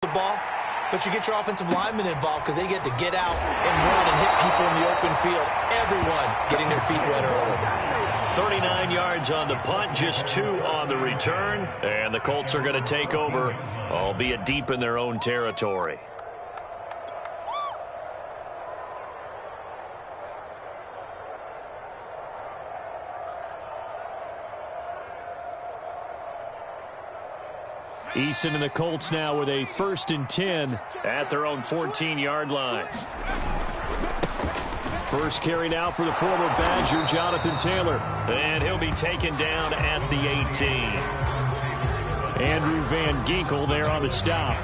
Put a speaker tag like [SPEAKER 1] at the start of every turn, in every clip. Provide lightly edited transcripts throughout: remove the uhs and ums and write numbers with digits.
[SPEAKER 1] the ball, but you get your offensive linemen involved because they get to get out and run and hit people in the open field. Everyone getting their feet wet early.
[SPEAKER 2] 39 yards on the punt, just 2 on the return, and the Colts are going to take over, albeit deep in their own territory. Eason and the Colts now with a 1st and 10 at their own 14-yard line. First carry now for the former Badger, Jonathan Taylor. And he'll be taken down at the 18. Andrew Van Ginkel there on the stop.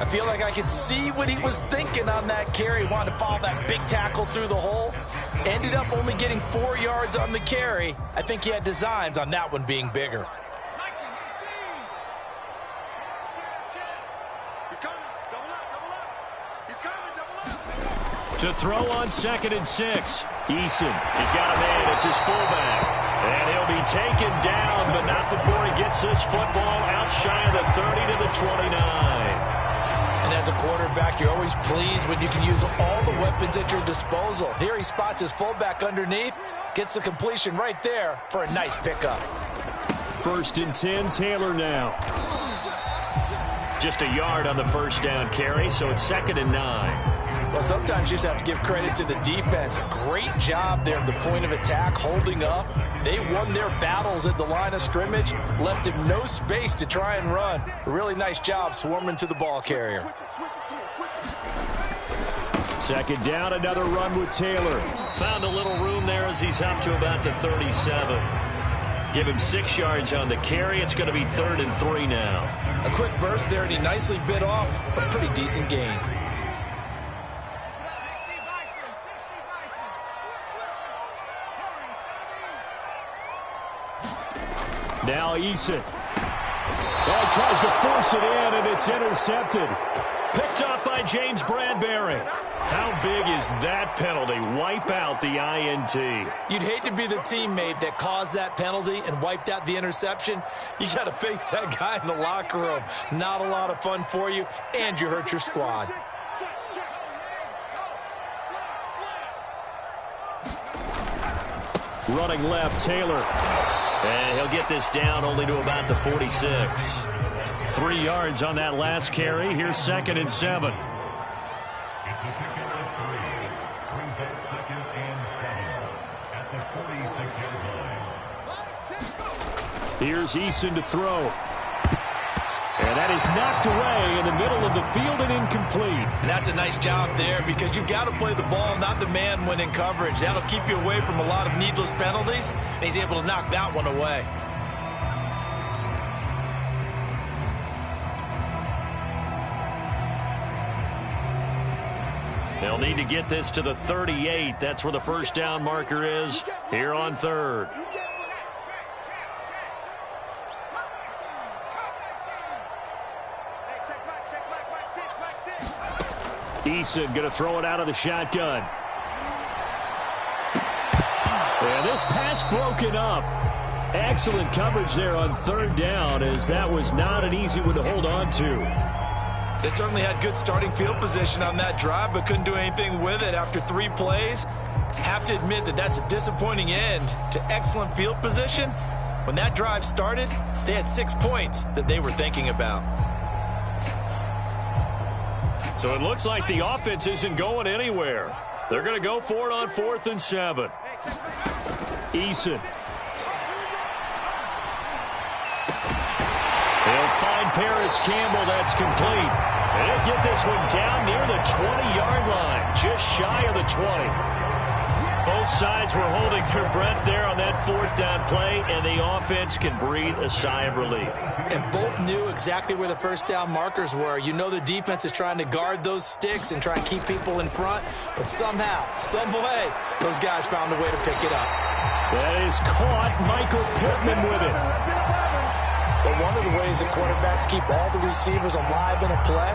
[SPEAKER 1] I feel like I could see what he was thinking on that carry. Wanted to follow that big tackle through the hole. Ended up only getting 4 yards on the carry. I think he had designs on that one being bigger.
[SPEAKER 2] To throw on 2nd and 6. Eason, he's got a man. It's his fullback. And he'll be taken down, but not before he gets this football out shy of the 30 to the 29.
[SPEAKER 1] And as a quarterback, you're always pleased when you can use all the weapons at your disposal. Here he spots his fullback underneath, gets the completion right there for a nice pickup.
[SPEAKER 2] 1st and 10, Taylor now. Just a yard on the first down carry, so it's 2nd and 9.
[SPEAKER 1] Well, sometimes you just have to give credit to the defense. Great job there at the point of attack, holding up. They won their battles at the line of scrimmage, left him no space to try and run. A really nice job swarming to the ball carrier.
[SPEAKER 2] 2nd down, another run with Taylor. Found a little room there as he's up to about the 37. Give him 6 yards on the carry. It's going to be 3rd and 3 now.
[SPEAKER 1] A quick burst there, and he nicely bit off a pretty decent gain.
[SPEAKER 2] Now Eason. Oh, tries to force it in, and it's intercepted. Picked up by James Bradbury. How big is that penalty? Wipe out the INT.
[SPEAKER 1] You'd hate to be the teammate that caused that penalty and wiped out the interception. You got to face that guy in the locker room. Not a lot of fun for you, and you hurt your squad.
[SPEAKER 2] Running left, Taylor. And he'll get this down only to about the 46. 3 yards on that last carry. Here's 2nd and 7. Here's Eason to throw. And that is knocked away in the middle of the field and incomplete.
[SPEAKER 1] And that's a nice job there because you've got to play the ball, not the man when in coverage. That'll keep you away from a lot of needless penalties, and he's able to knock that one away.
[SPEAKER 2] They'll need to get this to the 38. That's where the first down marker is here on 3rd. Eason going to throw it out of the shotgun. And this pass broken up. Excellent coverage there on 3rd down, as that was not an easy one to hold on to.
[SPEAKER 1] They certainly had good starting field position on that drive, but couldn't do anything with it after 3 plays. Have to admit that that's a disappointing end to excellent field position. When that drive started, they had 6 points that they were thinking about.
[SPEAKER 2] So it looks like the offense isn't going anywhere. They're going to go for it on 4th and 7. Eason. They'll find Paris Campbell. That's complete. And he'll get this one down near the 20-yard line, just shy of the 20. Both sides were holding their breath there on that 4th down play, and the offense can breathe a sigh of relief.
[SPEAKER 1] And both knew exactly where the first down markers were. You know the defense is trying to guard those sticks and try and keep people in front, but somehow, some way, those guys found a way to pick it up.
[SPEAKER 2] That is caught. Michael Pittman with it.
[SPEAKER 1] But one of the ways that quarterbacks keep all the receivers alive in a play,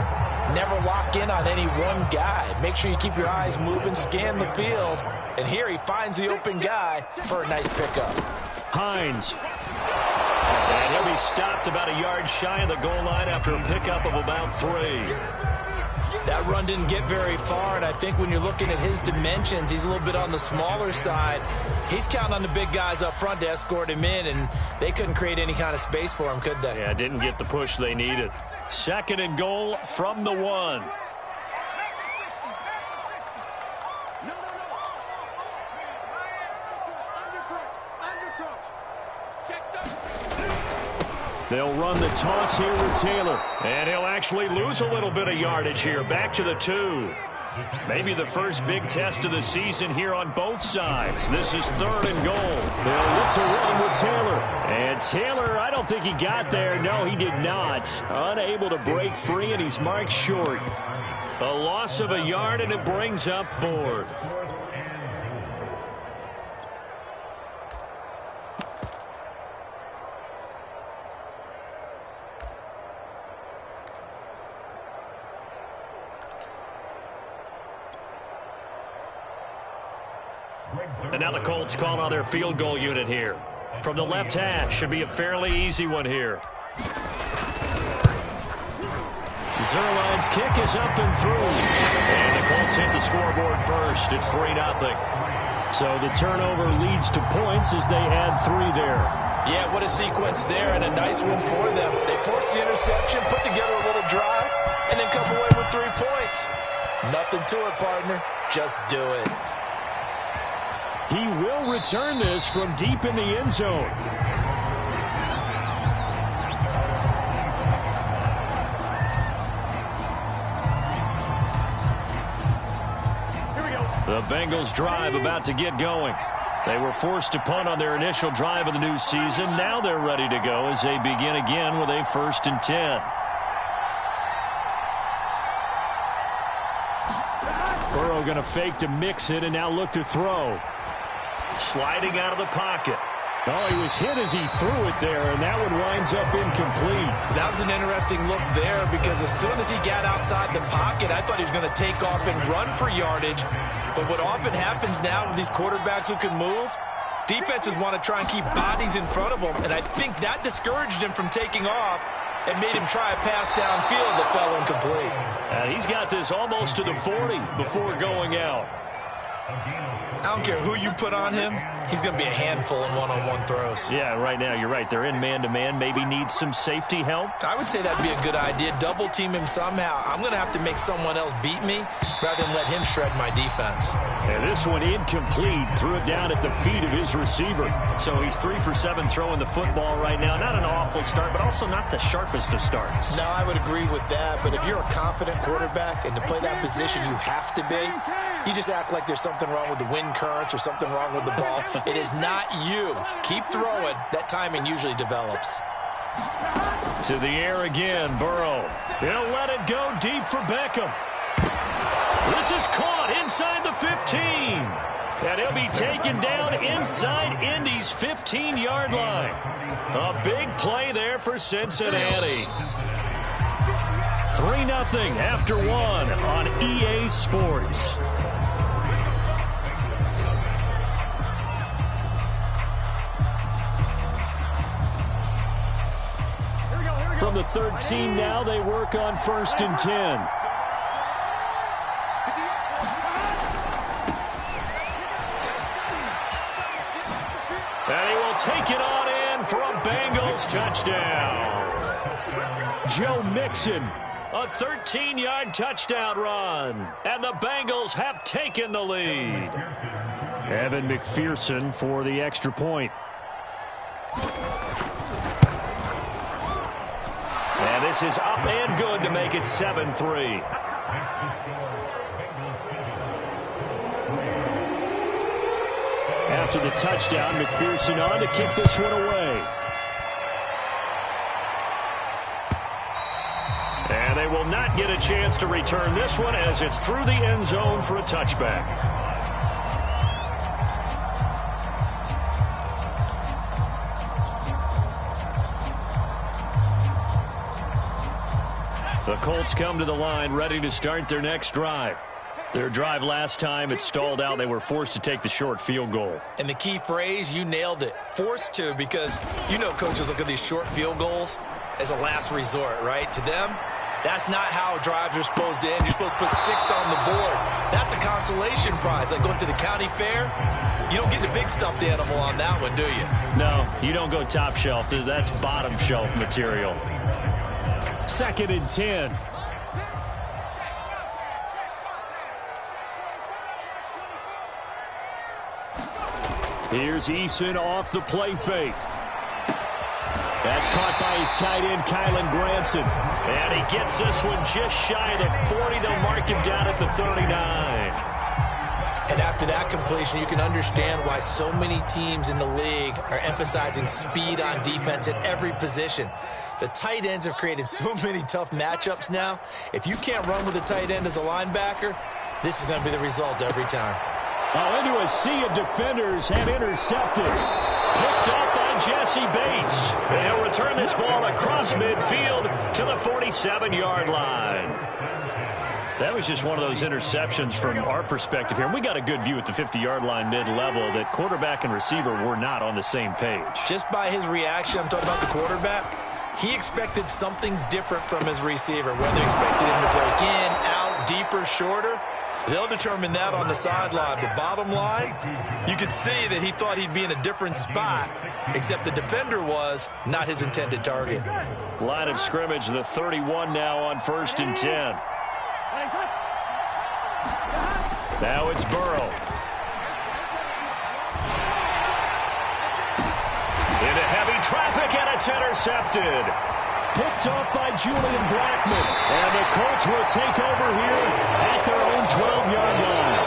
[SPEAKER 1] never lock in on any one guy. Make sure you keep your eyes moving, scan the field. And here he finds the open guy for a nice pickup.
[SPEAKER 2] Hines. And he'll be stopped about a yard shy of the goal line after a pickup of about 3.
[SPEAKER 1] That run didn't get very far, and I think when you're looking at his dimensions, he's a little bit on the smaller side. He's counting on the big guys up front to escort him in, and they couldn't create any kind of space for him, could they?
[SPEAKER 2] Yeah, didn't get the push they needed. 2nd and goal from the 1. They'll run the toss here with Taylor. And he'll actually lose a little bit of yardage here. Back to the 2. Maybe the first big test of the season here on both sides. This is 3rd and goal. They'll look to run with Taylor. And Taylor, I don't think he got there. No, he did not. Unable to break free, and he's marked short. A loss of a yard, and it brings up 4th. And now the Colts call on their field goal unit here. From the left hash, should be a fairly easy one here. Zerline's kick is up and through. And the Colts hit the scoreboard first. It's 3-0. So the turnover leads to points as they add 3 there.
[SPEAKER 1] Yeah, what a sequence there, and a nice one for them. They force the interception, put together a little drive, and then come away with 3 points. Nothing to it, partner. Just do it.
[SPEAKER 2] He will return this from deep in the end zone. The Bengals drive about to get going. They were forced to punt on their initial drive of the new season. Now they're ready to go as they begin again with a 1st and 10. Burrow going to fake to mix it and now look to throw. Sliding out of the pocket. Oh, he was hit as he threw it there, and that one winds up incomplete.
[SPEAKER 1] That was an interesting look there because as soon as he got outside the pocket, I thought he was going to take off and run for yardage. But what often happens now with these quarterbacks who can move, defenses want to try and keep bodies in front of them, and I think that discouraged him from taking off and made him try a pass downfield that fell incomplete.
[SPEAKER 2] He's got this almost to the 40 before going out.
[SPEAKER 1] I don't care who you put on him, he's going to be a handful in one-on-one throws.
[SPEAKER 2] Yeah, right now you're right. They're in man-to-man. Maybe needs some safety help.
[SPEAKER 1] I would say that'd be a good idea. Double team him somehow. I'm going to have to make someone else beat me rather than let him shred my defense.
[SPEAKER 2] And this one incomplete. Threw it down at the feet of his receiver. So he's 3 for 7 throwing the football right now. Not an awful start, but also not the sharpest of starts.
[SPEAKER 1] No, I would agree with that. But if you're a confident quarterback and to play that position you have to be, you just act like there's something wrong with the wind currents or something wrong with the ball. It is not you. Keep throwing. That timing usually develops.
[SPEAKER 2] To the air again, Burrow. He'll let it go deep for Beckham. This is caught inside the 15. And he'll be taken down inside Indy's 15-yard line. A big play there for Cincinnati. 3-0 after 1 on EA Sports. From the 13 now, they work on 1st and 10. And he will take it on in for a Bengals touchdown. Joe Mixon, a 13-yard touchdown run. And the Bengals have taken the lead. Evan McPherson for the extra point. And this is up and good to make it 7-3. After the touchdown, McPherson on to kick this one away. And they will not get a chance to return this one as it's through the end zone for a touchback. The Colts come to the line ready to start their next drive. Their drive last time, it stalled out. They were forced to take the short field goal.
[SPEAKER 1] And the key phrase, you nailed it, forced to, because you know coaches look at these short field goals as a last resort, right? To them, that's not how drives are supposed to end. You're supposed to put 6 on the board. That's a consolation prize, like going to the county fair. You don't get the big stuffed animal on that one, do you?
[SPEAKER 2] No, you don't go top shelf. That's bottom shelf material. 2nd and 10. Here's Eason off the play fake. That's caught by his tight end, Kylan Granson. And he gets this one just shy of the 40. They'll mark him down at the 39.
[SPEAKER 1] And after that completion, you can understand why so many teams in the league are emphasizing speed on defense at every position. The tight ends have created so many tough matchups now. If you can't run with a tight end as a linebacker, this is going to be the result every time.
[SPEAKER 2] Oh, into a sea of defenders and intercepted. Picked up by Jesse Bates. And he'll return this ball across midfield to the 47-yard line. That was just one of those interceptions from our perspective here. And we got a good view at the 50-yard line mid-level that quarterback and receiver were not on the same page.
[SPEAKER 1] Just by his reaction, I'm talking about the quarterback, he expected something different from his receiver, whether he expected him to break in, out, deeper, shorter. They'll determine that on the sideline. But bottom line, you could see that he thought he'd be in a different spot, except the defender was not his intended target.
[SPEAKER 2] Line of scrimmage, the 31 now on 1st and 10. Now it's Burrow. Into heavy traffic, and it's intercepted. Picked up by Julian Blackman. And the Colts will take over here at their own 12-yard line.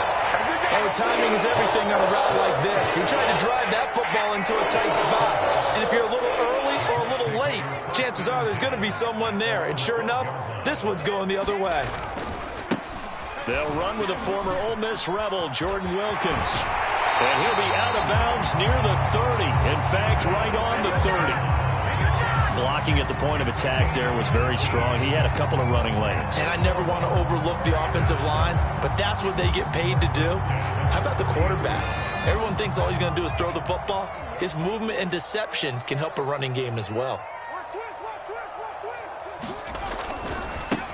[SPEAKER 1] Oh, timing is everything on a route like this. He tried to drive that football into a tight spot. And if you're a little early or a little late, chances are there's going to be someone there. And sure enough, this one's going the other way.
[SPEAKER 2] They'll run with a former Ole Miss Rebel, Jordan Wilkins. And he'll be out of bounds near the 30. In fact, right on the 30. Blocking at the point of attack there was very strong. He had a couple of running lanes.
[SPEAKER 1] And I never want to overlook the offensive line, but that's what they get paid to do. How about the quarterback? Everyone thinks all he's going to do is throw the football. His movement and deception can help a running game as well.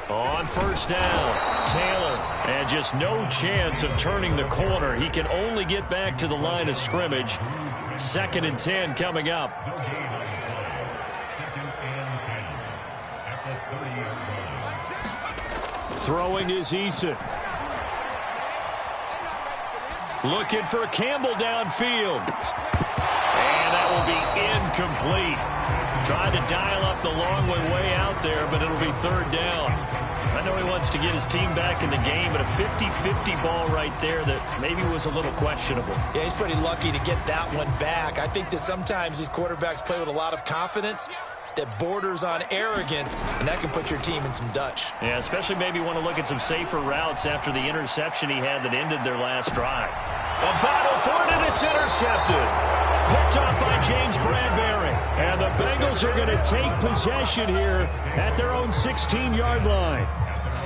[SPEAKER 2] On 1st down, Taylor. And just no chance of turning the corner. He can only get back to the line of scrimmage. 2nd and 10 coming up. Throwing is Eason. Looking for Campbell downfield. And that will be incomplete. Trying to dial up the long way out there, but it'll be 3rd down. I know he wants to get his team back in the game, but a 50-50 ball right there that maybe was a little questionable.
[SPEAKER 1] Yeah, he's pretty lucky to get that one back. I think that sometimes these quarterbacks play with a lot of confidence that borders on arrogance, and that can put your team in some Dutch.
[SPEAKER 2] Yeah, especially maybe want to look at some safer routes after the interception he had that ended their last drive. A battle for it, and it's intercepted. Picked up by James Bradbury. And the Bengals are going to take possession here at their own 16-yard line.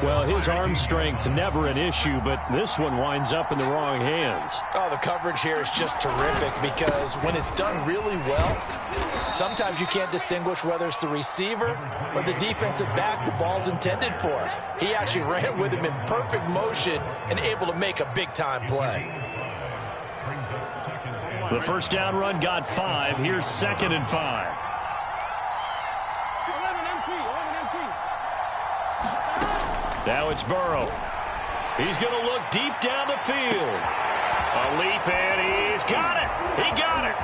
[SPEAKER 2] Well, his arm strength never an issue, but this one winds up in the wrong hands.
[SPEAKER 1] Oh, the coverage here is just terrific because when it's done really well, sometimes you can't distinguish whether it's the receiver or the defensive back the ball's intended for. He actually ran with him in perfect motion and able to make a big-time play.
[SPEAKER 2] The 1st down run got 5. Here's 2nd and 5. Now it's Burrow. He's going to look deep down the field. A leap, and he's got it. He got it.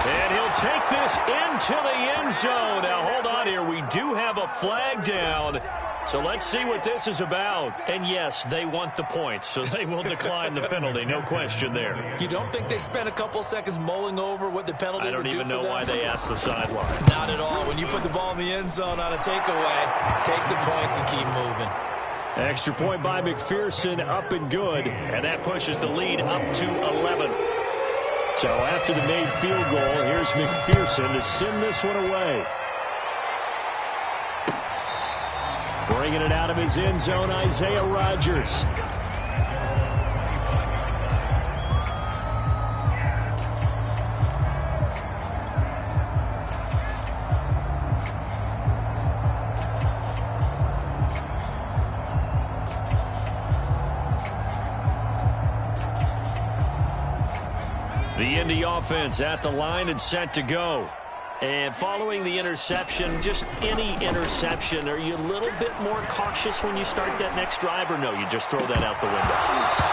[SPEAKER 2] And he'll take this into the end zone. Now, hold on here. We do have a flag down. So let's see what this is about. And yes, they want the points, so they will decline the penalty. No question there.
[SPEAKER 1] You don't think they spent a couple seconds mulling over what the penalty would do for them?
[SPEAKER 2] I don't even know why they asked the sideline.
[SPEAKER 1] Not at all. When you put the ball in the end zone on a takeaway, take the points and keep moving.
[SPEAKER 2] Extra point by McPherson, up and good. And that pushes the lead up to 11. So after the made field goal, here's McPherson to send this one away. Bringing it out of his end zone, Isaiah Rodgers. The Indy offense at the line and set to go. And following the interception, just any interception, are you a little bit more cautious when you start that next drive, or no, you just throw that out the window?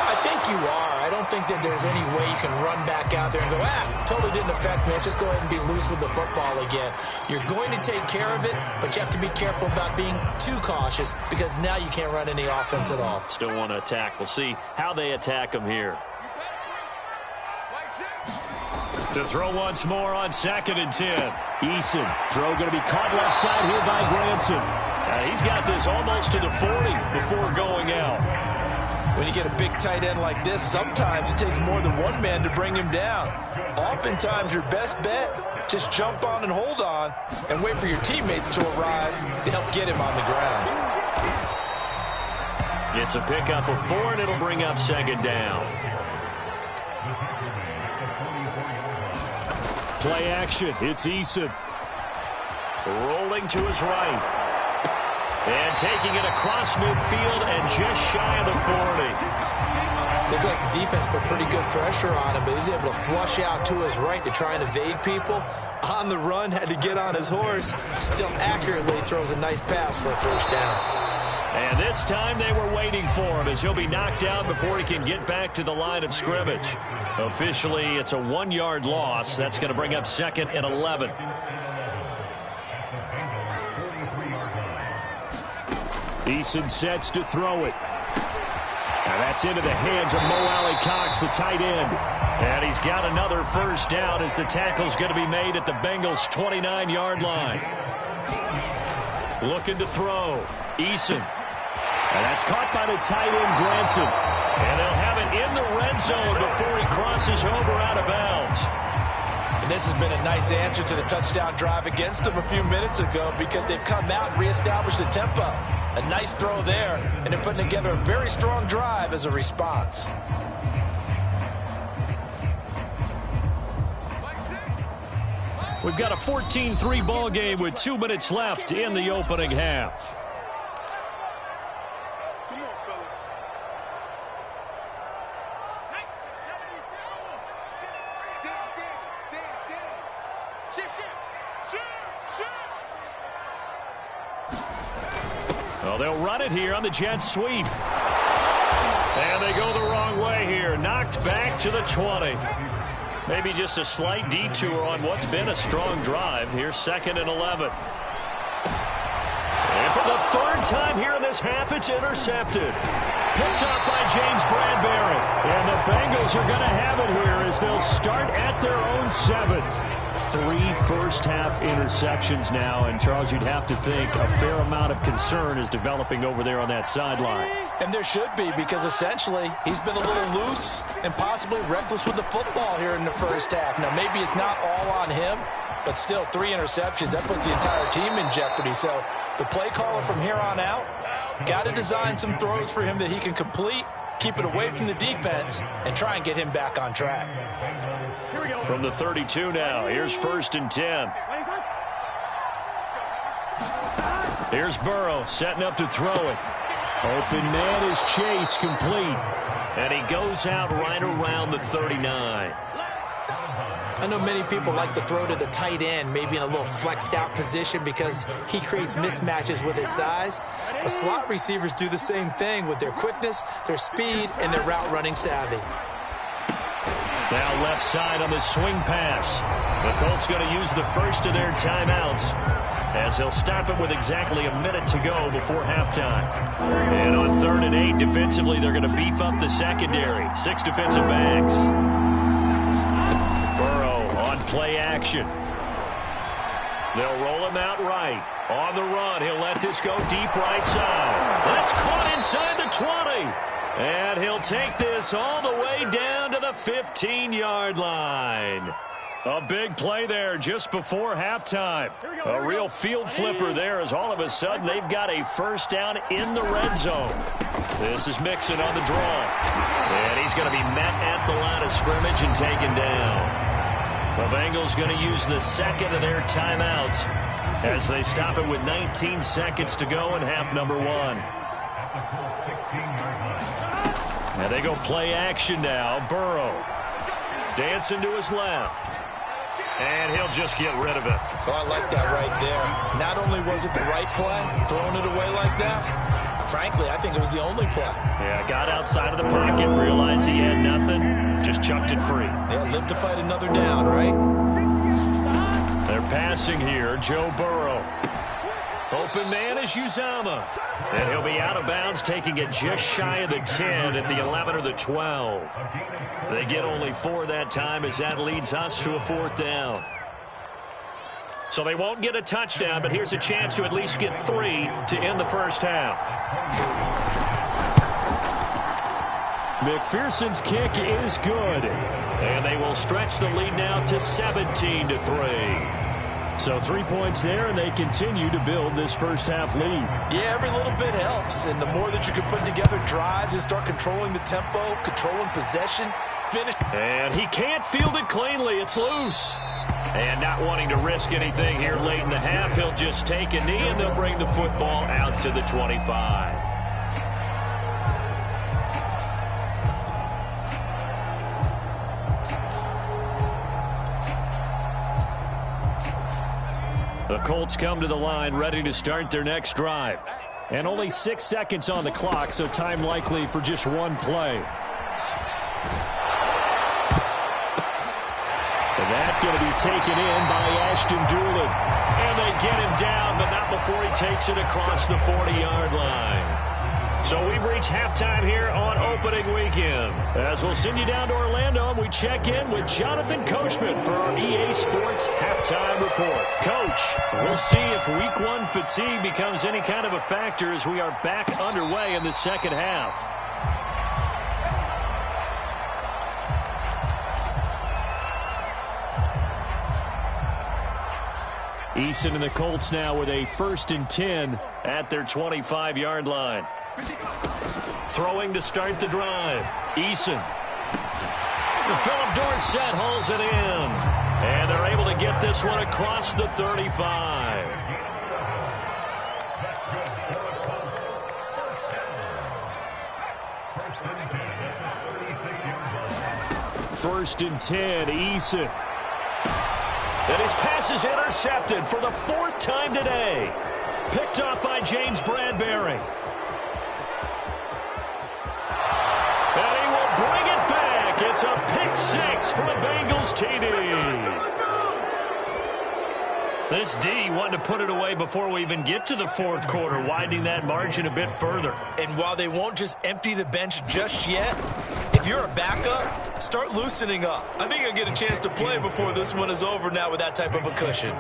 [SPEAKER 1] I think you are. I don't think that there's any way you can run back out there and go, totally didn't affect me. Let's just go ahead and be loose with the football again. You're going to take care of it, but you have to be careful about being too cautious because now you can't run any offense at all.
[SPEAKER 2] Still want to attack. We'll see how they attack him here. To throw once more on 2nd and 10. Eason, throw going to be caught left side here by Granson. He's got this almost to the 40 before going out.
[SPEAKER 1] When you get a big tight end like this, sometimes it takes more than one man to bring him down. Oftentimes, your best bet, just jump on and hold on and wait for your teammates to arrive to help get him on the ground.
[SPEAKER 2] It's a pickup of 4, and it'll bring up 2nd down. Play action. It's Eason. Rolling to his right. And taking it across midfield and just shy of the 40.
[SPEAKER 1] Looked like the defense put pretty good pressure on him, but he's able to flush out to his right to try and evade people. On the run, had to get on his horse. Still accurately throws a nice pass for a 1st down.
[SPEAKER 2] And this time they were waiting for him as he'll be knocked down before he can get back to the line of scrimmage. Officially, it's a 1-yard loss. That's going to bring up 2nd and 11. Eason sets to throw it. And that's into the hands of Mo Alley Cox, the tight end. And he's got another 1st down as the tackle's going to be made at the Bengals' 29-yard line. Looking to throw. Eason. And that's caught by the tight end, Granson. And they'll have it in the red zone before he crosses over out of bounds.
[SPEAKER 1] And this has been a nice answer to the touchdown drive against them a few minutes ago because they've come out and reestablished the tempo. A nice throw there, and they're putting together a very strong drive as a response.
[SPEAKER 2] We've got a 14-3 ball game with 2 minutes left in the opening half. Well, they'll run it here on the jet sweep. And they go the wrong way here. Knocked back to the 20. Maybe just a slight detour on what's been a strong drive. Here's 2nd and 11. And for the 3rd time here in this half, it's intercepted. Picked up by James Bradbury. And the Bengals are going to have it here as they'll start at their own 7. 3 first-half interceptions now, and Charles, you'd have to think a fair amount of concern is developing over there on that sideline.
[SPEAKER 1] And there should be, because essentially he's been a little loose and possibly reckless with the football here in the 1st half. Now, maybe it's not all on him, but still 3 interceptions. That puts the entire team in jeopardy. So the play caller from here on out got to design some throws for him that he can complete, keep it away from the defense, and try and get him back on track.
[SPEAKER 2] From the 32 now, here's 1st and 10. Here's Burrow setting up to throw it. Open man is Chase, complete. And he goes out right around the 39.
[SPEAKER 1] I know many people like to throw to the tight end, maybe in a little flexed out position because he creates mismatches with his size. But slot receivers do the same thing with their quickness, their speed, and their route running savvy.
[SPEAKER 2] Now left side on the swing pass. The Colts going to use the first of their timeouts as they'll stop it with exactly a minute to go before halftime. And on 3rd and 8 defensively, they're going to beef up the secondary. 6 defensive backs. Burrow on play action. They'll roll him out right. On the run, he'll let this go deep right side. That's caught inside the 20. And he'll take this all the way down to the 15-yard line. A big play there just before halftime. A real field flipper there as all of a sudden they've got a first down in the red zone. This is Mixon on the draw. And he's going to be met at the line of scrimmage and taken down. The Bengals going to use the second of their timeouts as they stop it with 19 seconds to go in half number one. And they go play action now. Burrow dancing to his left. And he'll just get rid of it.
[SPEAKER 1] Oh, I like that right there. Not only was it the right play, throwing it away like that, frankly, I think it was the only play.
[SPEAKER 2] Yeah, got outside of the pocket, realized he had nothing, just chucked it free.
[SPEAKER 1] Yeah, live to fight another down, right?
[SPEAKER 2] They're passing here, Joe Burrow. Open man is Uzama. And he'll be out of bounds, taking it just shy of the 10 at the 11 or the 12. They get only 4 that time as that leads us to a 4th down. So they won't get a touchdown, but here's a chance to at least get 3 to end the first half. McPherson's kick is good. And they will stretch the lead now to 17-3. So 3 points there, and they continue to build this first half lead.
[SPEAKER 1] Yeah, every little bit helps. And the more that you can put together drives and start controlling the tempo, controlling possession, finish.
[SPEAKER 2] And he can't field it cleanly. It's loose. And not wanting to risk anything here late in the half, he'll just take a knee, and they'll bring the football out to the 25. The Colts come to the line ready to start their next drive. And only 6 seconds on the clock, so time likely for just one play. And that's going to be taken in by Ashton Doolin. And they get him down, but not before he takes it across the 40-yard line. So we've reached halftime here on opening weekend. As we'll send you down to Orlando, and we check in with Jonathan Coachman for our EA Sports Halftime Report. Coach, we'll see if Week 1 fatigue becomes any kind of a factor as we are back underway in the second half. Eason and the Colts now with a 1st and 10 at their 25-yard line. Throwing to start the drive. Eason. Philip Dorsett hauls it in. And they're able to get this one across the 35. First and 10, Eason. And his pass is intercepted for the 4th time today. Picked off by James Bradbury. And he will bring it back. It's a pick 6 for the Bengals TD. This D wanted to put it away before we even get to the 4th quarter, widening that margin a bit further.
[SPEAKER 1] And while they won't just empty the bench just yet, if you're a backup, start loosening up. I think you'll get a chance to play before this one is over now with that type of a cushion.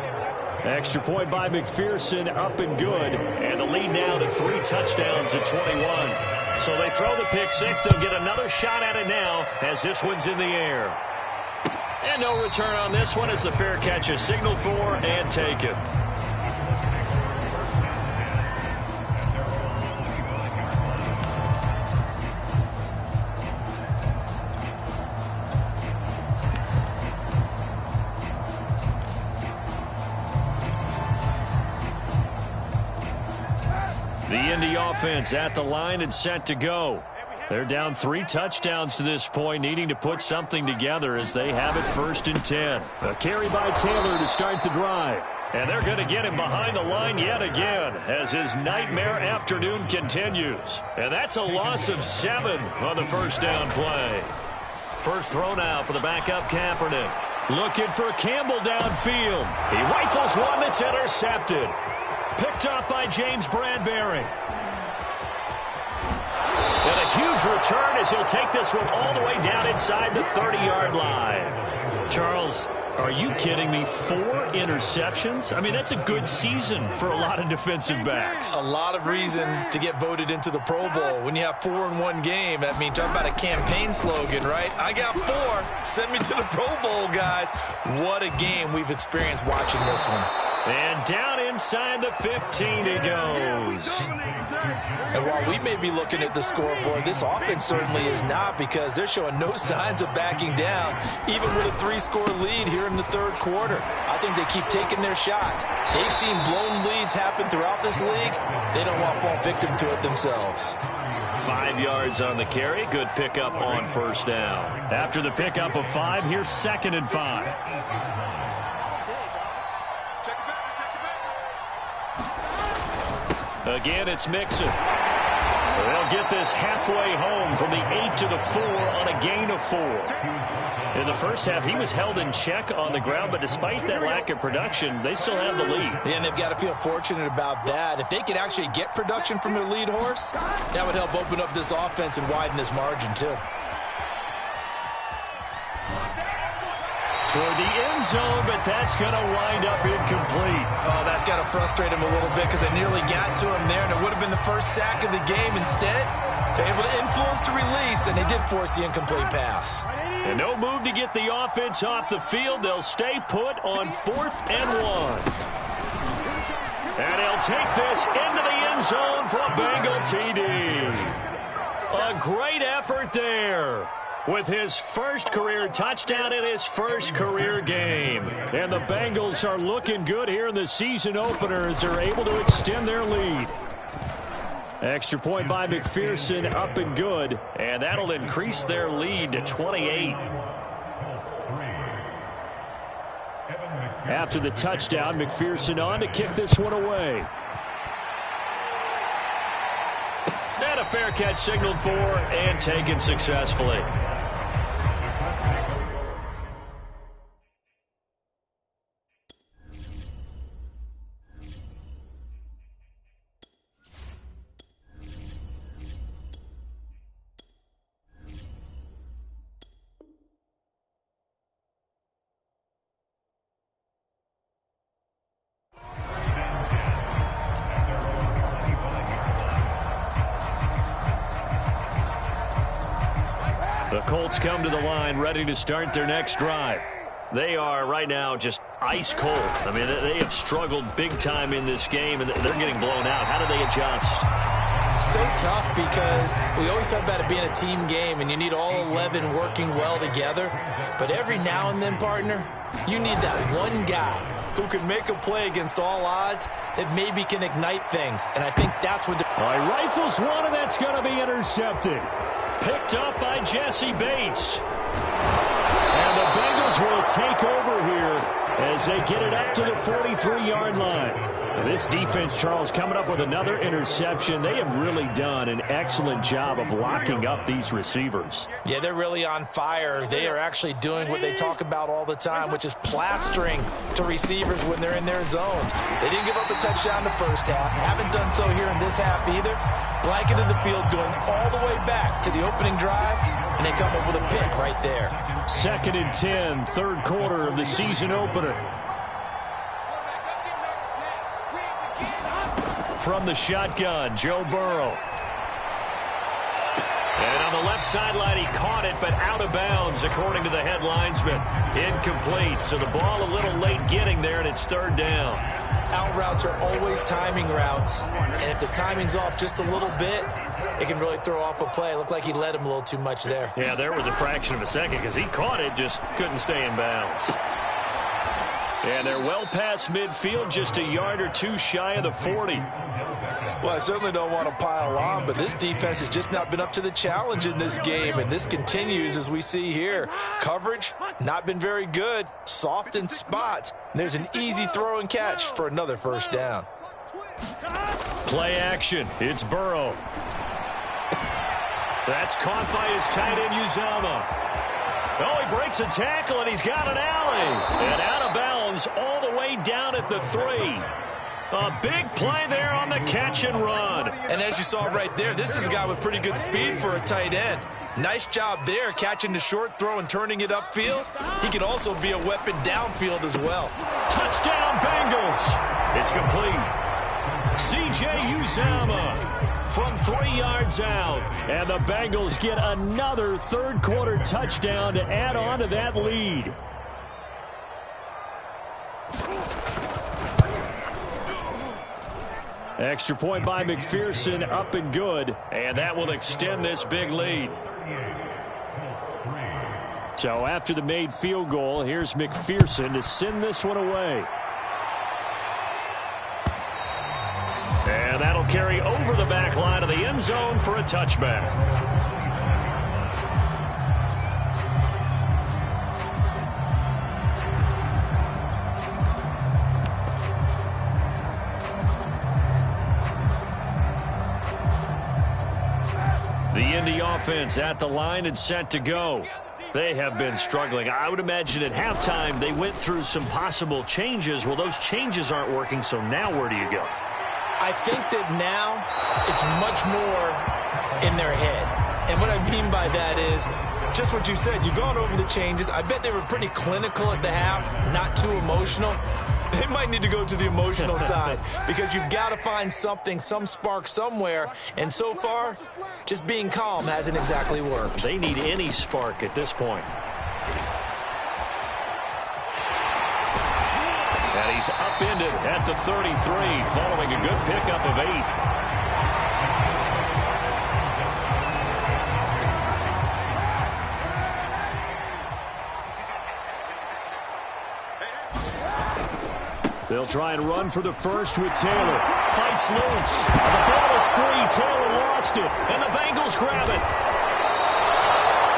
[SPEAKER 2] Extra point by McPherson, up and good. And the lead now to 3 touchdowns at 21. So they throw the pick 6. They'll get another shot at it now as this one's in the air. And no return on this one as the fair catch is signaled for and taken. The Indy offense at the line and set to go. They're down 3 touchdowns to this point, needing to put something together as they have it 1st and 10. A carry by Taylor to start the drive. And they're going to get him behind the line yet again as his nightmare afternoon continues. And that's a loss of 7 on the 1st down play. First throw now for the backup Kaepernick. Looking for Campbell downfield. He rifles one that's intercepted. Picked up by James Bradbury. And a huge return as he'll take this one all the way down inside the 30-yard line. Charles, Are you kidding me? 4 interceptions? I mean, that's a good season for a lot of defensive backs.
[SPEAKER 1] A lot of reason to get voted into the Pro Bowl. When you have 4 in one game, that means talk about a campaign slogan, right? I got 4. Send me to the Pro Bowl, guys. What a game we've experienced watching this one.
[SPEAKER 2] And down inside the 15 he goes.
[SPEAKER 1] And while we may be looking at the scoreboard, this offense certainly is not, because they're showing no signs of backing down, even with a 3-score lead here in the third quarter. I think they keep taking their shots. They've seen blown leads happen throughout this league. They don't want to fall victim to it themselves.
[SPEAKER 2] 5 yards on the carry. Good pickup on first down. After the pickup of 5, here's 2nd and 5. Again, it's Mixon. They'll get this halfway home from the 8 to the 4 on a gain of 4. In the first half, he was held in check on the ground, but despite that lack of production, they still have the lead.
[SPEAKER 1] And they've got to feel fortunate about that. If they could actually get production from their lead horse, that would help open up this offense and widen this margin, too.
[SPEAKER 2] Toward the end zone, but that's going to wind up incomplete.
[SPEAKER 1] Oh, that's got to frustrate him a little bit, because they nearly got to him there, and it would have been the first sack of the game. Instead, they're able to influence the release, and they did force the incomplete pass.
[SPEAKER 2] And no move to get the offense off the field. They'll stay put on 4th and 1. And he'll take this into the end zone for a Bengal TD. A great effort there, with his first career touchdown in his first career game. And the Bengals are looking good here in the season opener as they're able to extend their lead. Extra point by McPherson, up and good. And that'll increase their lead to 28. After the touchdown, McPherson on to kick this one away. And a fair catch signaled for and taken successfully. The Colts come to the line ready to start their next drive. They are right now just ice cold. I mean, they have struggled big time in this game, and they're getting blown out. How do they adjust?
[SPEAKER 1] So tough, because we always talk about it being a team game, and you need all 11 working well together. But every now and then, partner, you need that one guy who can make a play against all odds that maybe can ignite things. And I think that's what
[SPEAKER 2] All right, rifles one, and that's going to be intercepted. Picked up by Jesse Bates. And the Bengals will take over here as they get it up to the 43-yard line. And this defense, Charles, coming up with another interception. They have really done an excellent job of locking up these receivers.
[SPEAKER 1] Yeah, they're really on fire. They are actually doing what they talk about all the time, which is plastering to receivers when they're in their zones. They didn't give up a touchdown the first half. Haven't done so here in this half either. Blanketed the field, going all the way back to the opening drive, and they come up with a pick right there.
[SPEAKER 2] 2nd and 10, third quarter of the season opener. From the shotgun, Joe Burrow. And on the left sideline, he caught it, but out of bounds, according to the head linesman. Incomplete, so the ball a little late getting there, and it's 3rd down.
[SPEAKER 1] Out routes are always timing routes, and if the timing's off just a little bit, it can really throw off a play. It looked like he led him a little too much there.
[SPEAKER 2] Yeah, there was a fraction of a second because he caught it, just couldn't stay in bounds. And they're well past midfield, just a yard or two shy of the 40.
[SPEAKER 1] Well, I certainly don't want to pile on, but this defense has just not been up to the challenge in this game, and this continues as we see here. Coverage, not been very good. Soft in spots. There's an easy throw and catch for another first down.
[SPEAKER 2] Play action. It's Burrow. That's caught by his tight end, Uzama. Oh, he breaks a tackle, and he's got an alley. And out of bounds all the way down at the 3. A big play there on the catch and run.
[SPEAKER 1] And as you saw right there, this is a guy with pretty good speed for a tight end. Nice job there, catching the short throw and turning it upfield. He can also be a weapon downfield as well.
[SPEAKER 2] Touchdown, Bengals. It's complete. C.J. Uzomah from 3 yards out. And the Bengals get another third-quarter touchdown to add on to that lead. Extra point by McPherson, up and good. And that will extend this big lead. So after the made field goal, here's McPherson to send this one away. And that'll carry over the back line of the end zone for a touchback. The Indy offense at the line and set to go. They have been struggling. I would imagine at halftime they went through some possible changes. Well, those changes aren't working, so now where do you go?
[SPEAKER 1] I think that now it's much more in their head. And what I mean by that is just what you said. You've gone over the changes. I bet they were pretty clinical at the half, not too emotional. They might need to go to the emotional side because you've got to find something, some spark somewhere. And so far, just being calm hasn't exactly worked.
[SPEAKER 2] They need any spark at this point. And he's upended at the 33 following a good pickup of 8. They'll try and run for the first with Taylor. Fights loose. The ball is free. Taylor lost it. And the Bengals grab it.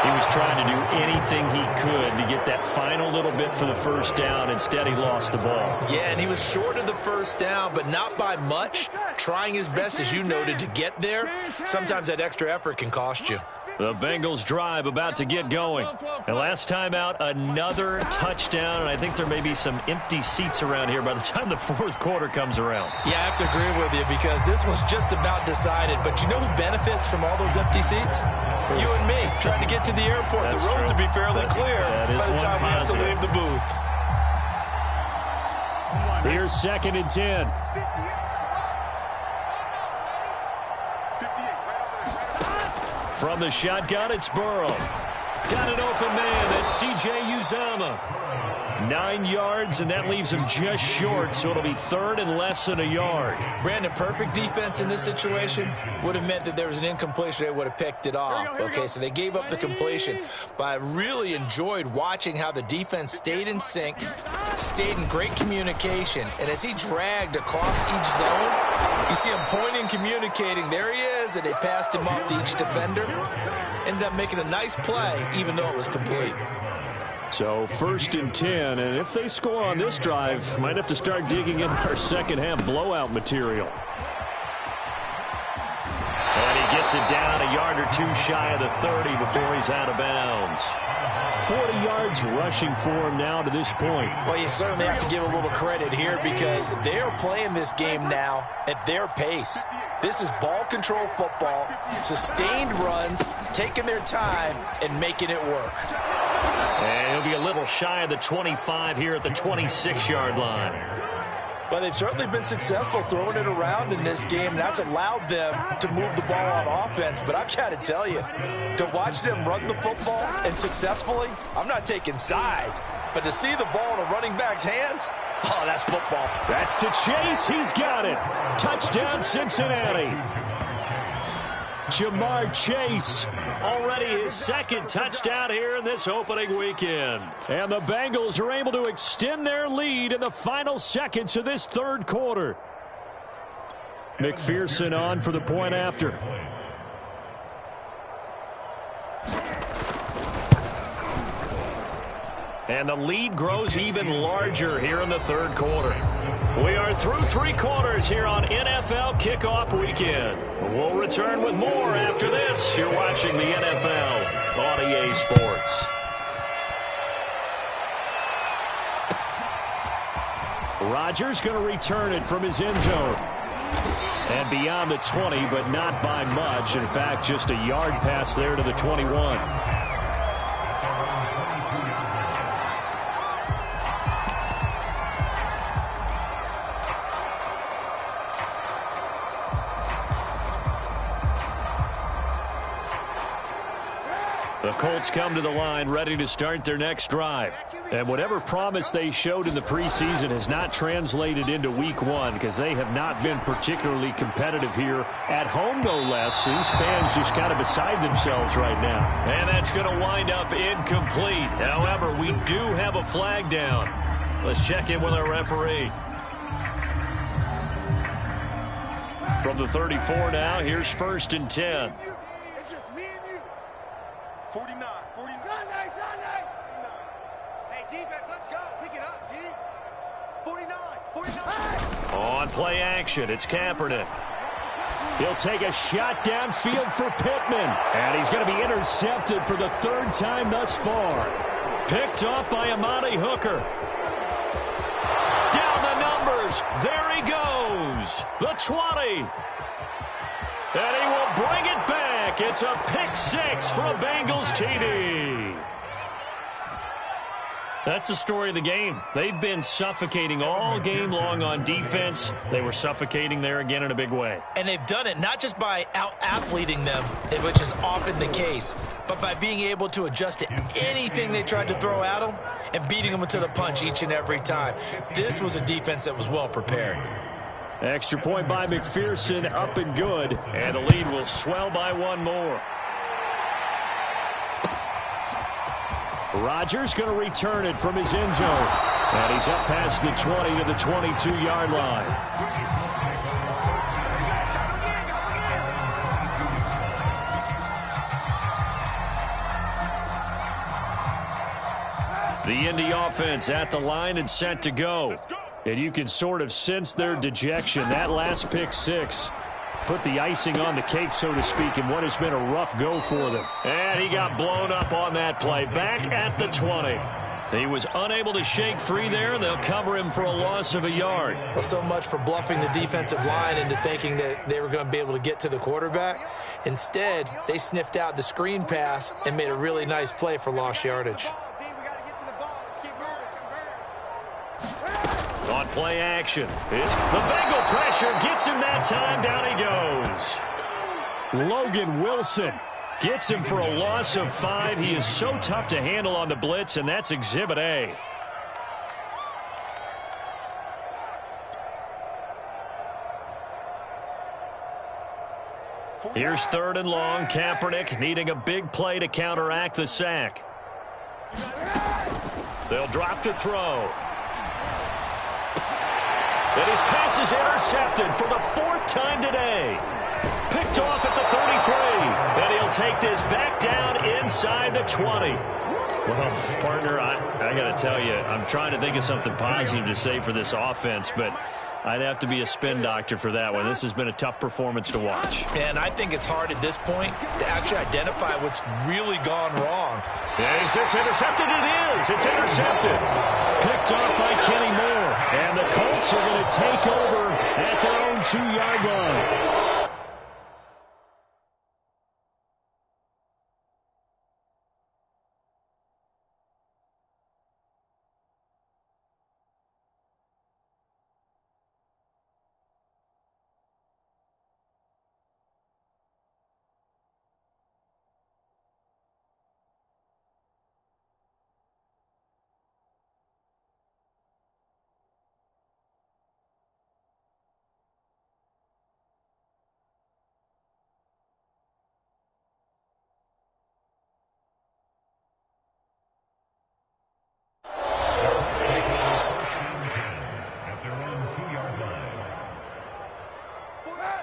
[SPEAKER 2] He was trying to do anything he could to get that final little bit for the first down. Instead, he lost the ball.
[SPEAKER 1] Yeah, and he was short of the first down, but not by much. Trying his best, as you noted, to get there. Sometimes that extra effort can cost you.
[SPEAKER 2] The Bengals drive about to get going. And last time out, another touchdown. And I think there may be some empty seats around here by the time the fourth quarter comes around.
[SPEAKER 1] Yeah, I have to agree with you because this one's just about decided. But you know who benefits from all those empty seats? You and me, trying to get to the airport.
[SPEAKER 2] That's
[SPEAKER 1] the roads
[SPEAKER 2] true.
[SPEAKER 1] will be fairly clear by the time we have to leave the booth.
[SPEAKER 2] Here's 2nd and 10. From the shotgun, it's Burrow. Got an open man. That's C.J. Uzomah. 9 yards, and that leaves him just short, so it'll be 3rd and less than a yard.
[SPEAKER 1] Brandon, perfect defense in this situation would have meant that there was an incompletion. They would have picked it off. Okay, so they gave up the completion. But I really enjoyed watching how the defense stayed in sync, stayed in great communication. And as he dragged across each zone, you see him pointing, communicating. There he is, and they passed him off to each defender. Ended up making a nice play, even though it was complete.
[SPEAKER 2] So 1st and 10, and if they score on this drive, might have to start digging in our second half blowout material. And he gets it down a yard or two shy of the 30 before he's out of bounds. 40 yards rushing for him now to this point.
[SPEAKER 1] Well, you certainly have to give a little credit here because they're playing this game now at their pace. This is ball control football, sustained runs, taking their time and making it work.
[SPEAKER 2] And he'll be a little shy of the 25 here at the 26-yard line.
[SPEAKER 1] Well, they've certainly been successful throwing it around in this game, and that's allowed them to move the ball on offense. But I've got to tell you, to watch them run the football and successfully, I'm not taking sides, but to see the ball in a running back's hands, oh, that's football.
[SPEAKER 2] That's to Chase. He's got it. Touchdown, Cincinnati. Jamar Chase, already his 2nd touchdown here in this opening weekend. And the Bengals are able to extend their lead in the final seconds of this 3rd quarter. McPherson on for the point after. And the lead grows even larger here in the 3rd quarter. We are through 3 quarters here on NFL Kickoff Weekend. We'll return with more after this. You're watching the NFL on EA Sports. Rodgers going to return it from his end zone. And beyond the 20, but not by much. In fact, just a yard pass there to the 21. The Colts come to the line ready to start their next drive. And whatever promise they showed in the preseason has not translated into week one because they have not been particularly competitive here at home, no less. These fans just kind of beside themselves right now. And that's going to wind up incomplete. However, we do have a flag down. Let's check in with our referee. From the 34 now, here's 1st and 10.
[SPEAKER 3] 49. Hey, defense, let's go. Pick it up, D. 49.
[SPEAKER 2] On play action, it's Kaepernick. He'll take a shot downfield for Pittman. And he's going to be intercepted for the 3rd time thus far. Picked off by Amani Hooker. Down the numbers. There he goes. The 20. And he will bring it back. It's a pick 6 for a Bengals TD. That's the story of the game. They've been suffocating all game long on defense. They were suffocating there again in a big way.
[SPEAKER 1] And they've done it not just by out-athleting them, which is often the case, but by being able to adjust to anything they tried to throw at them and beating them to the punch each and every time. This was a defense that was well prepared.
[SPEAKER 2] Extra point by McPherson, up and good. And the lead will swell by one more. Rodgers going to return it from his end zone. And he's up past the 20 to the 22-yard line. The Indy offense at the line and set to go. And you can sort of sense their dejection. That last pick 6 put the icing on the cake, so to speak, in what has been a rough go for them. And he got blown up on that play. Back at the 20. He was unable to shake free there, and they'll cover him for a loss of a yard.
[SPEAKER 1] Well, so much for bluffing the defensive line into thinking that they were going to be able to get to the quarterback. Instead, they sniffed out the screen pass and made a really nice play for lost yardage.
[SPEAKER 2] On play action, it's the Bengal pressure, gets him that time, down he goes. Logan Wilson gets him for a loss of 5. He is so tough to handle on the blitz, and that's Exhibit A. Here's 3rd and long. Kaepernick needing a big play to counteract the sack. They'll drop to throw. And his pass is intercepted for the 4th time today. Picked off at the 33. And he'll take this back down inside the 20. Well, partner, I got to tell you, I'm trying to think of something positive to say for this offense, but I'd have to be a spin doctor for that one. This has been a tough performance to watch.
[SPEAKER 1] And I think it's hard at this point to actually identify what's really gone wrong.
[SPEAKER 2] Is this intercepted? It is. It's intercepted. Picked off by Kenny Moore. And the Colts are going to take over at their own 2-yard line.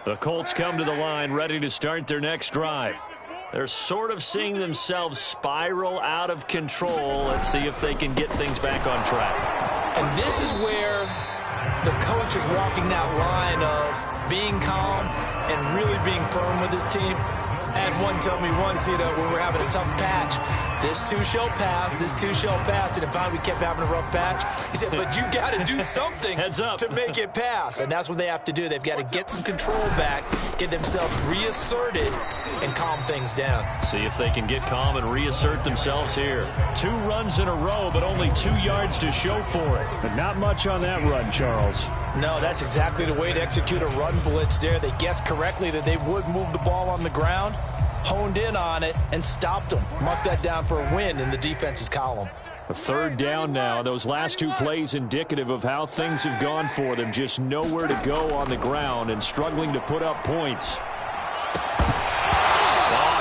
[SPEAKER 2] The Colts come to the line ready to start their next drive. They're sort of seeing themselves spiral out of control. Let's see if they can get things back on track.
[SPEAKER 1] And this is where the coach is walking that line of being calm and really being firm with his team. I had one tell me once, when we're having a tough patch, this too shall pass, this too shall pass. And finally we kept having a rough patch. He said, but you got to do something to make it pass. And that's what they have to do. They've got to get some control back, get themselves reasserted, and calm things down.
[SPEAKER 2] See if they can get calm and reassert themselves here. 2 runs in a row, but only 2 yards to show for it.
[SPEAKER 4] But not much on that run, Charles.
[SPEAKER 1] No, that's exactly the way to execute a run blitz there. They guessed correctly that they would move the ball on the ground, honed in on it, and stopped them. Mark that down for a win in the defense's column.
[SPEAKER 2] A 3rd down now. Those last 2 plays indicative of how things have gone for them. Just nowhere to go on the ground and struggling to put up points.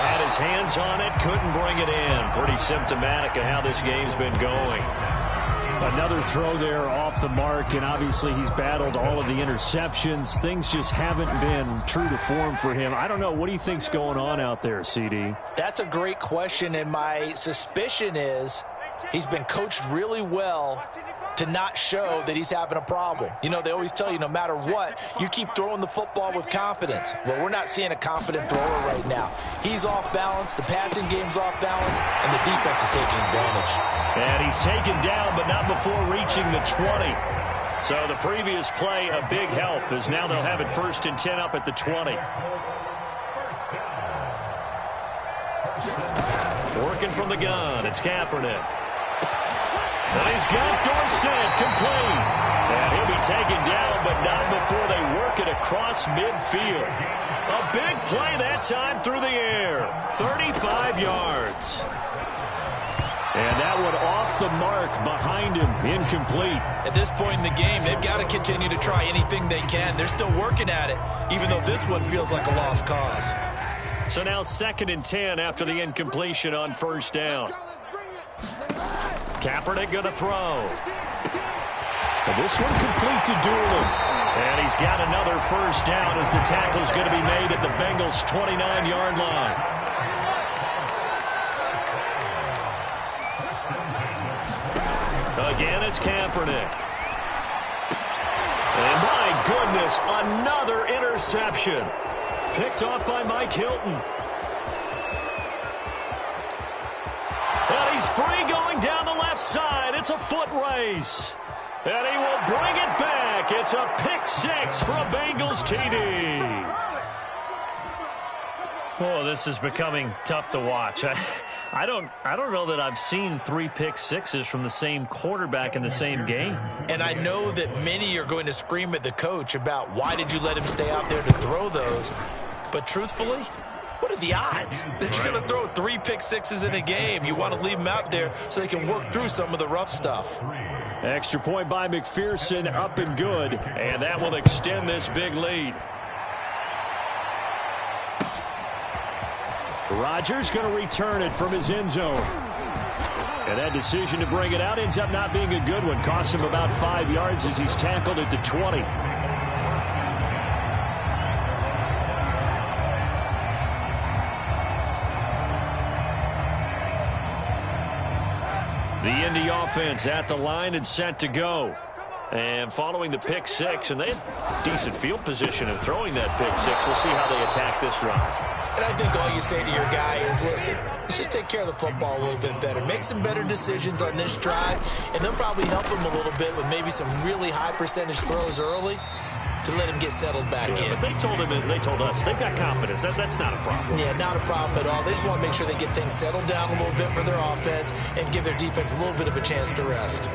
[SPEAKER 2] Had his hands on it, couldn't bring it in. Pretty symptomatic of how this game's been going.
[SPEAKER 4] Another throw there off the mark, and obviously he's battled all of the interceptions. Things just haven't been true to form for him. I don't know. What do you think's going on out there, CD?
[SPEAKER 1] That's a great question, and my suspicion is he's been coached really well to not show that he's having a problem. You know, they always tell you no matter what, you keep throwing the football with confidence. Well, we're not seeing a confident thrower right now. He's off balance, the passing game's off balance, and the defense is taking advantage.
[SPEAKER 2] And he's taken down, but not before reaching the 20. So the previous play, a big help, as now they'll have it 1st and 10 up at the 20. Working from the gun, it's Kaepernick. And he's got Dorsett complete. And he'll be taken down, but not before they work it across midfield. A big play that time through the air. 35 yards. And that one off the mark behind him. Incomplete.
[SPEAKER 1] At this point in the game, they've got to continue to try anything they can. They're still working at it, even though this one feels like a lost cause.
[SPEAKER 2] So now 2nd and 10 after the incompletion on 1st down. Kaepernick going to throw.
[SPEAKER 4] And this one complete to Doolin.
[SPEAKER 2] And he's got another 1st down as the tackle's going to be made at the Bengals' 29-yard line. Again, it's Kaepernick. And my goodness, another interception. Picked off by Mike Hilton. And he's free going down the left side. It's a foot race. And he will bring it back. It's a pick 6 for a Bengals TD. Oh, this is becoming tough to watch. I don't know that I've seen 3 pick 6s from the same quarterback in the same game.
[SPEAKER 1] And I know that many are going to scream at the coach about why did you let him stay out there to throw those. But truthfully, what are the odds that you're going to throw 3 pick 6s in a game? You want to leave them out there so they can work through some of the rough stuff.
[SPEAKER 4] Extra point by McPherson, up and good.
[SPEAKER 2] And that will extend this big lead.
[SPEAKER 4] Rodgers going to return it from his end zone. And that decision to bring it out ends up not being a good one. Cost him about 5 yards as he's tackled at the 20.
[SPEAKER 2] The Indy offense at the line and set to go. And following the pick 6, and they had decent field position in throwing that pick 6. We'll see how they attack this run.
[SPEAKER 1] And I think all you say to your guy is, listen, let's just take care of the football a little bit better. Make some better decisions on this drive, and they'll probably help him a little bit with maybe some really high percentage throws early to let him get settled back in.
[SPEAKER 2] But they told him, and they told us, they've got confidence. That's not a problem.
[SPEAKER 1] Yeah, not a problem at all. They just want to make sure they get things settled down a little bit for their offense and give their defense a little bit of a chance to rest.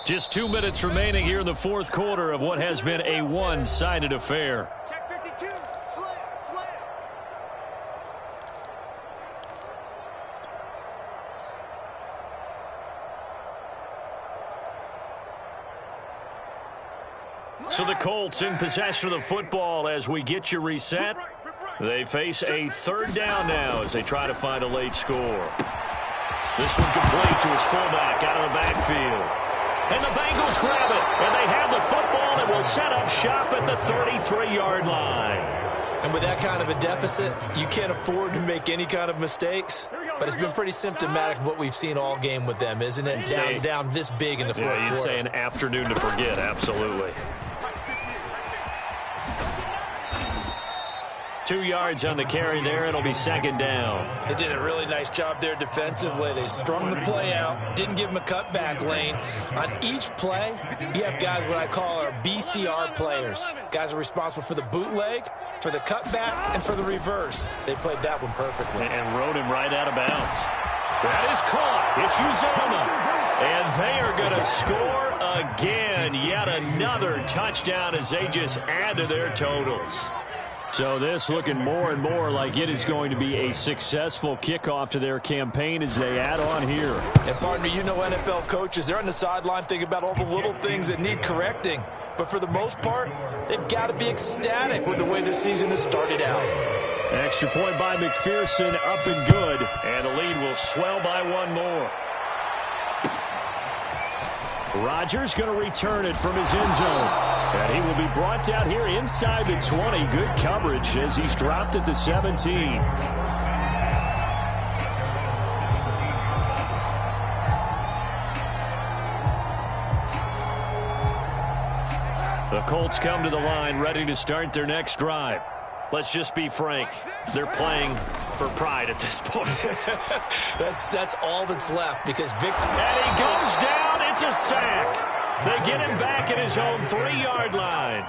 [SPEAKER 2] Just 2 minutes remaining here in the 4th quarter of what has been a one-sided affair.
[SPEAKER 3] Check 52. Slam.
[SPEAKER 2] So the Colts in possession of the football as we get you reset. They face a 3rd down now as they try to find a late score. This one complete to his fullback out of the backfield. And the Bengals grab it, and they have the football and will set up shop at the 33-yard line.
[SPEAKER 1] And with that kind of a deficit, you can't afford to make any kind of mistakes. but it's been pretty symptomatic of what we've seen all game with them, isn't it? Down this big in the fourth quarter.
[SPEAKER 2] You'd say an afternoon to forget, absolutely. 2 yards on the carry there. It'll be second down.
[SPEAKER 1] They did a really nice job there defensively. They strung the play out, didn't give them a cutback lane. On each play, you have guys what I call our BCR players. Guys are responsible for the bootleg, for the cutback, and for the reverse. They played that one perfectly.
[SPEAKER 2] And rode him right out of bounds. That is caught. It's Uzomah. And they are going to score again. Yet another touchdown as they just add to their totals.
[SPEAKER 4] So this looking more and more like it is going to be a successful kickoff to their campaign as they add on here.
[SPEAKER 1] And partner, you know NFL coaches, they're on the sideline thinking about all the little things that need correcting. But for the most part, they've got to be ecstatic with the way this season has started out.
[SPEAKER 4] Extra point by McPherson, up and good.
[SPEAKER 2] And the lead will swell by one more.
[SPEAKER 4] Rodgers going to return it from his end zone. And he will be brought down here inside the 20. Good coverage as he's dropped at the 17.
[SPEAKER 2] The Colts come to the line ready to start their next drive. Let's just be frank. They're playing for pride at this point.
[SPEAKER 1] That's all that's left because Victor...
[SPEAKER 2] And he goes down. It's a sack. They get him back at his own 3-yard line.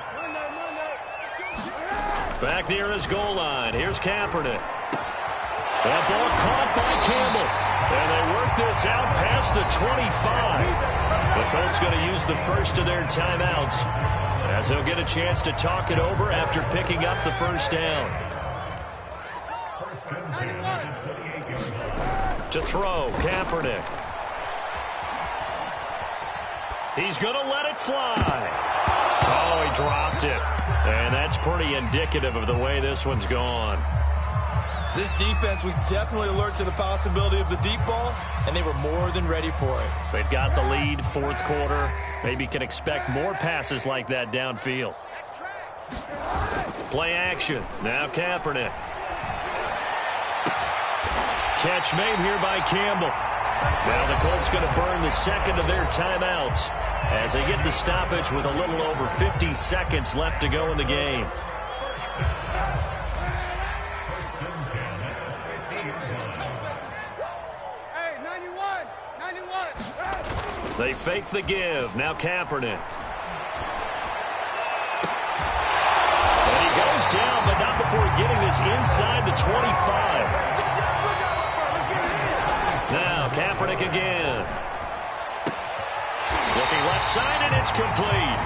[SPEAKER 2] Back near his goal line. Here's Kaepernick. That ball caught by Campbell. And they work this out past the 25. The Colts going to use the first of their timeouts as they'll get a chance to talk it over after picking up the first down. To throw, Kaepernick. He's going to let it fly. Oh, he dropped it. And that's pretty indicative of the way this one's gone.
[SPEAKER 1] This defense was definitely alert to the possibility of the deep ball, and they were more than ready for it.
[SPEAKER 2] They've got the lead, fourth quarter. Maybe can expect more passes like that downfield. Play action. Now Kaepernick. Catch made here by Campbell. Now the Colts going to burn the second of their timeouts as they get the stoppage with a little over 50 seconds left to go in the game.
[SPEAKER 3] Hey, 91!
[SPEAKER 2] They fake the give. Now Kaepernick. And he goes down, but not before getting this inside the 25. Now Kaepernick again. Looking left side, and it's complete.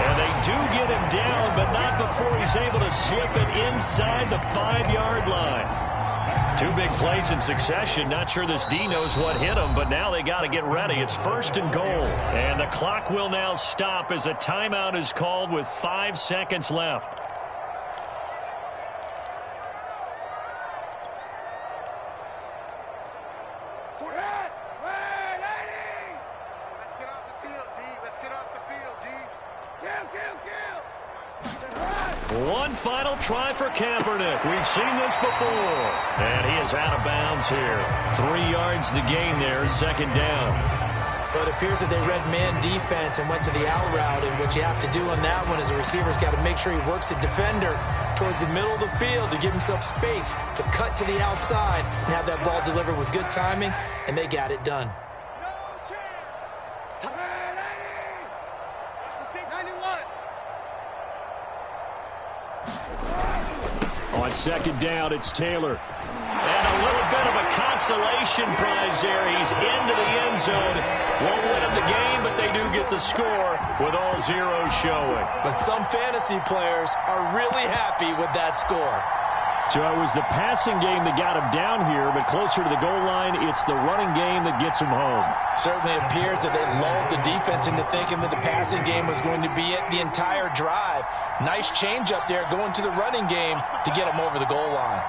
[SPEAKER 2] And they do get him down, but not before he's able to slip it inside the 5-yard line. Two big plays in succession. Not sure this D knows what hit him, but now they got to get ready. It's first and goal. And the clock will now stop as a timeout is called with 5 seconds left.
[SPEAKER 3] Let's get off the field, D. Let's get off the field, D.
[SPEAKER 2] One final try for Kaepernick. We've seen this before. And he is out of bounds here. 3 yards the gain there, second down.
[SPEAKER 1] But it appears that they read man defense and went to the out route. And what you have to do on that one is the receiver's got to make sure he works the defender towards the middle of the field to give himself space to cut to the outside and have that ball delivered with good timing. And they got it done.
[SPEAKER 4] On second down, it's Taylor.
[SPEAKER 2] And a little bit of a consolation prize there. He's into the end zone. Won't win him the game, but they do get the score with all zeros showing.
[SPEAKER 1] But some fantasy players are really happy with that score.
[SPEAKER 4] So it was the passing game that got him down here, but closer to the goal line, it's the running game that gets him home.
[SPEAKER 1] Certainly appears that they lulled the defense into thinking that the passing game was going to be it the entire drive. Nice change up there going to the running game to get him over the goal line.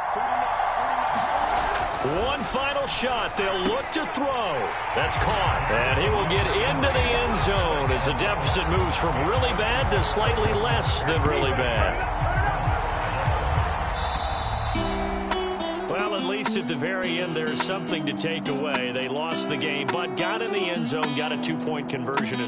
[SPEAKER 2] One final shot. They'll look to throw. That's caught. And he will get into the end zone as the deficit moves from really bad to slightly less than really bad. least at the very end, there's something to take away. They lost the game, but got in the end zone, got a 2-point conversion as